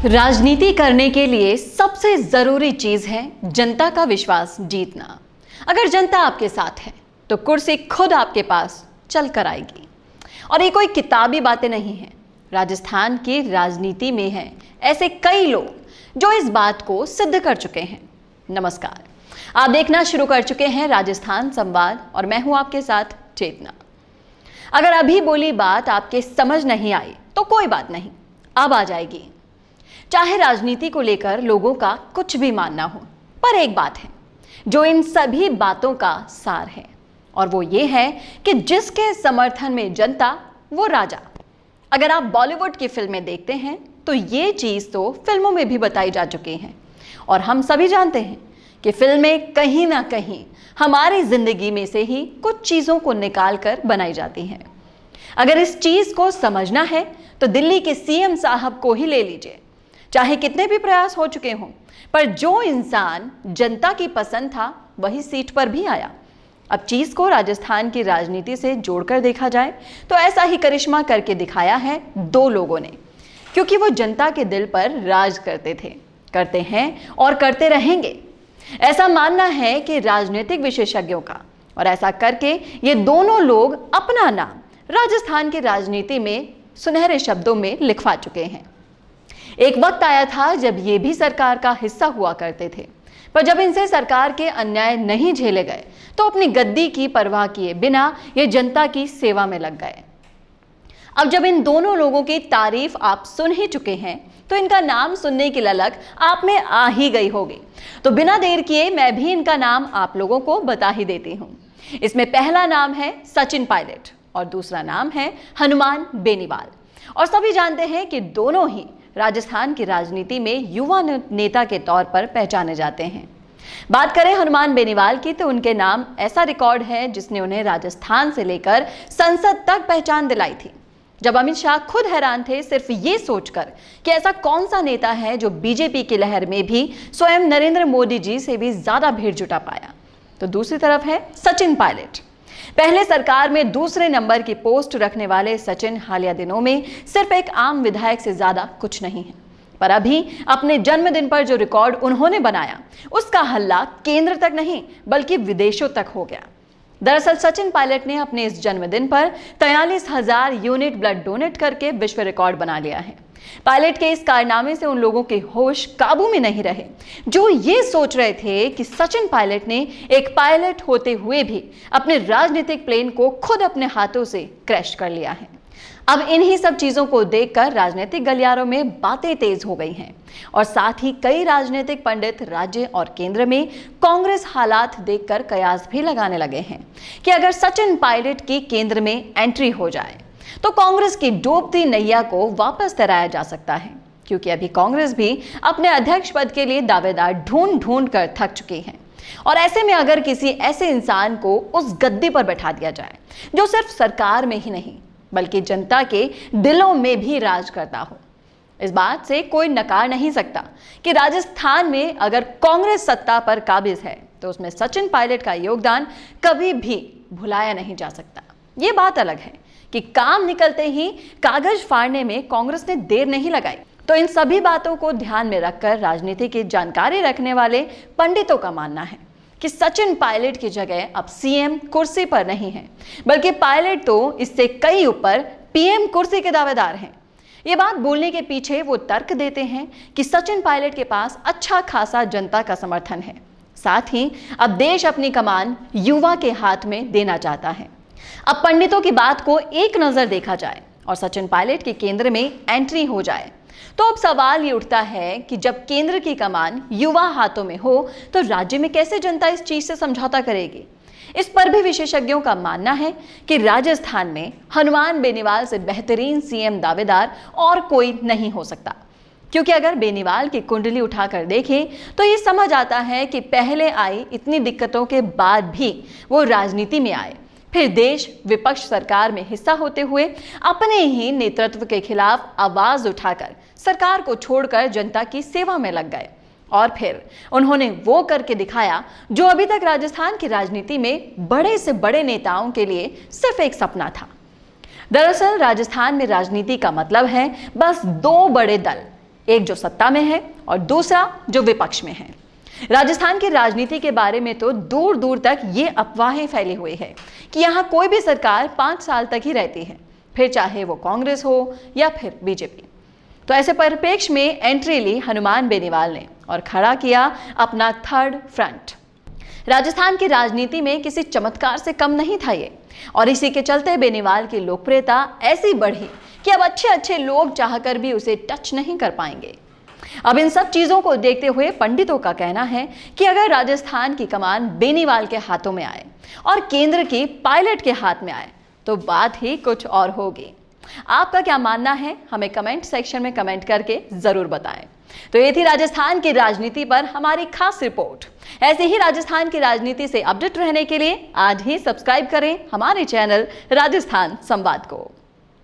राजनीति करने के लिए सबसे जरूरी चीज है जनता का विश्वास जीतना। अगर जनता आपके साथ है तो कुर्सी खुद आपके पास चल कर आएगी। और ये कोई किताबी बातें नहीं हैं, राजस्थान की राजनीति में हैं ऐसे कई लोग जो इस बात को सिद्ध कर चुके हैं। नमस्कार, आप देखना शुरू कर चुके हैं राजस्थान संवाद और मैं हूं आपके साथ चेतना। अगर अभी बोली बात आपके समझ नहीं आई तो कोई बात नहीं, अब आ जाएगी। चाहे राजनीति को लेकर लोगों का कुछ भी मानना हो, पर एक बात है जो इन सभी बातों का सार है, और वो ये है कि जिसके समर्थन में जनता वो राजा। अगर आप बॉलीवुड की फिल्में देखते हैं तो ये चीज तो फिल्मों में भी बताई जा चुकी है, और हम सभी जानते हैं कि फिल्में कहीं ना कहीं हमारी जिंदगी में से ही कुछ चीजों को निकाल कर बनाई जाती हैं। अगर इस चीज को समझना है तो दिल्ली के सीएम साहब को ही ले लीजिए। चाहे कितने भी प्रयास हो चुके हों, पर जो इंसान जनता की पसंद था वही सीट पर भी आया। अब चीज को राजस्थान की राजनीति से जोड़कर देखा जाए तो ऐसा ही करिश्मा करके दिखाया है दो लोगों ने, क्योंकि वो जनता के दिल पर राज करते थे, करते हैं और करते रहेंगे। ऐसा मानना है कि राजनीतिक विशेषज्ञों का, और ऐसा करके ये दोनों लोग अपना नाम राजस्थान की राजनीति में सुनहरे शब्दों में लिखवा चुके हैं। एक वक्त आया था जब ये भी सरकार का हिस्सा हुआ करते थे, पर जब इनसे सरकार के अन्याय नहीं झेले गए तो अपनी गद्दी की परवाह किए बिना ये जनता की सेवा में लग गए। अब जब इन दोनों लोगों की तारीफ आप सुन ही चुके हैं तो इनका नाम सुनने की ललक आप में आ ही गई होगी। तो बिना देर किए मैं भी इनका नाम आप लोगों को बता ही देती हूँ। इसमें पहला नाम है सचिन पायलट और दूसरा नाम है हनुमान बेनीवाल। और सभी जानते हैं कि दोनों ही राजस्थान की राजनीति में युवा नेता के तौर पर पहचाने जाते हैं। बात करें हनुमान बेनीवाल की तो उनके नाम ऐसा रिकॉर्ड है जिसने उन्हें राजस्थान से लेकर संसद तक पहचान दिलाई थी। जब अमित शाह खुद हैरान थे सिर्फ ये सोचकर कि ऐसा कौन सा नेता है जो बीजेपी की लहर में भी स्वयं नरेंद्र मोदी जी से भी ज्यादा भीड़ जुटा पाया, तो दूसरी तरफ है सचिन पायलट। पहले सरकार में दूसरे नंबर की पोस्ट रखने वाले सचिन हालिया दिनों में सिर्फ एक आम विधायक से ज्यादा कुछ नहीं है, पर अभी अपने जन्मदिन पर जो रिकॉर्ड उन्होंने बनाया उसका हल्ला केंद्र तक नहीं बल्कि विदेशों तक हो गया। दरअसल सचिन पायलट ने अपने इस जन्मदिन पर 43,000 यूनिट ब्लड डोनेट करके विश्व रिकॉर्ड बना लिया है। पायलट के इस कारनामे से उन लोगों के होश काबू में नहीं रहे जो ये सोच रहे थे कि सचिन पायलट ने एक पायलट होते हुए भी अपने राजनीतिक प्लेन को खुद अपने हाथों से क्रैश कर लिया है। अब इन्हीं सब चीजों को देखकर राजनीतिक गलियारों में बातें तेज हो गई हैं, और साथ ही कई राजनीतिक पंडित राज्य और केंद्र में कांग्रेस हालात देखकर कयास भी लगाने लगे हैं कि अगर सचिन पायलट की केंद्र में एंट्री हो जाए तो कांग्रेस की डूबती नैया को वापस तैराया जा सकता है, क्योंकि अभी कांग्रेस भी अपने अध्यक्ष पद के लिए दावेदार ढूंढ कर थक चुकी है। और ऐसे में अगर किसी ऐसे इंसान को उस गद्दी पर बैठा दिया जाए जो सिर्फ सरकार में ही नहीं बल्कि जनता के दिलों में भी राज करता हो, इस बात से कोई नकार नहीं सकता कि राजस्थान में अगर कांग्रेस सत्ता पर काबिज है तो उसमें सचिन पायलट का योगदान कभी भी भुलाया नहीं जा सकता। ये बात अलग है कि काम निकलते ही कागज फाड़ने में कांग्रेस ने देर नहीं लगाई। तो इन सभी बातों को ध्यान में रखकर राजनीति की जानकारी रखने वाले पंडितों का मानना है कि सचिन पायलट की जगह अब सीएम कुर्सी पर नहीं है, बल्कि पायलट तो इससे कई ऊपर पीएम कुर्सी के दावेदार हैं। ये बात बोलने के पीछे वो तर्क देते हैं कि सचिन पायलट के पास अच्छा खासा जनता का समर्थन है, साथ ही अब देश अपनी कमान युवा के हाथ में देना चाहता है। अब पंडितों की बात को एक नजर देखा जाए और सचिन पायलट के केंद्र में एंट्री हो जाए तो अब सवाल ये उठता है कि जब केंद्र की कमान युवा हाथों में हो तो राज्य में कैसे जनता इस चीज से समझौता करेगी। इस पर भी विशेषज्ञों का मानना है कि राजस्थान में हनुमान बेनीवाल से बेहतरीन सीएम दावेदार और कोई नहीं हो सकता, क्योंकि अगर बेनीवाल की कुंडली उठाकर देखें तो ये समझ आता है कि पहले आई इतनी दिक्कतों के बाद भी वो राजनीति में आए, फिर देश विपक्ष सरकार में हिस्सा होते हुए अपने ही नेतृत्व के खिलाफ आवाज उठाकर सरकार को छोड़कर जनता की सेवा में लग गए, और फिर उन्होंने वो करके दिखाया जो अभी तक राजस्थान की राजनीति में बड़े से बड़े नेताओं के लिए सिर्फ एक सपना था। दरअसल राजस्थान में राजनीति का मतलब है बस दो बड़े दल, एक जो सत्ता में है और दूसरा जो विपक्ष में है। राजस्थान की राजनीति के बारे में तो दूर दूर तक ये अफवाहें फैली हुई है कि यहाँ कोई भी सरकार 5 साल तक ही रहती है, फिर चाहे वो कांग्रेस हो या फिर बीजेपी। तो ऐसे परिप्रेक्ष्य में एंट्री ली हनुमान बेनीवाल ने और खड़ा किया अपना थर्ड फ्रंट। राजस्थान की राजनीति में किसी चमत्कार से कम नहीं था ये, और इसी के चलते बेनीवाल की लोकप्रियता ऐसी बढ़ी कि अब अच्छे अच्छे लोग चाहकर भी उसे टच नहीं कर पाएंगे। अब इन सब चीजों को देखते हुए पंडितों का कहना है कि अगर राजस्थान की कमान बेनीवाल के हाथों में आए और केंद्र की पायलट के हाथ में आए तो बात ही कुछ और होगी। आपका क्या मानना है, हमें कमेंट सेक्शन में कमेंट करके जरूर बताएं। तो ये थी राजस्थान की राजनीति पर हमारी खास रिपोर्ट। ऐसे ही राजस्थान की राजनीति से अपडेट रहने के लिए आज ही सब्सक्राइब करें हमारे चैनल राजस्थान संवाद को।